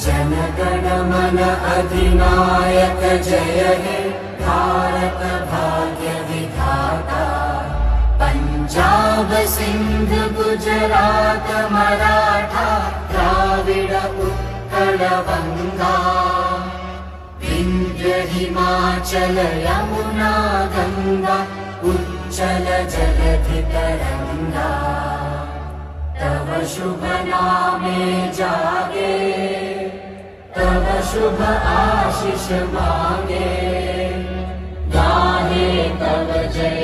जनगण मन अधिनायक जय हे भारत भाग्य विधाता। पंजाब सिंध गुजरात मराठा द्राविड उत्कल गंगा। विंध्य हिमाचल यमुना गंगा उच्चल जलधि तरंगा। तव शुभ नामे जागे तव शुभ आशीष मांगे। गाहे तव जय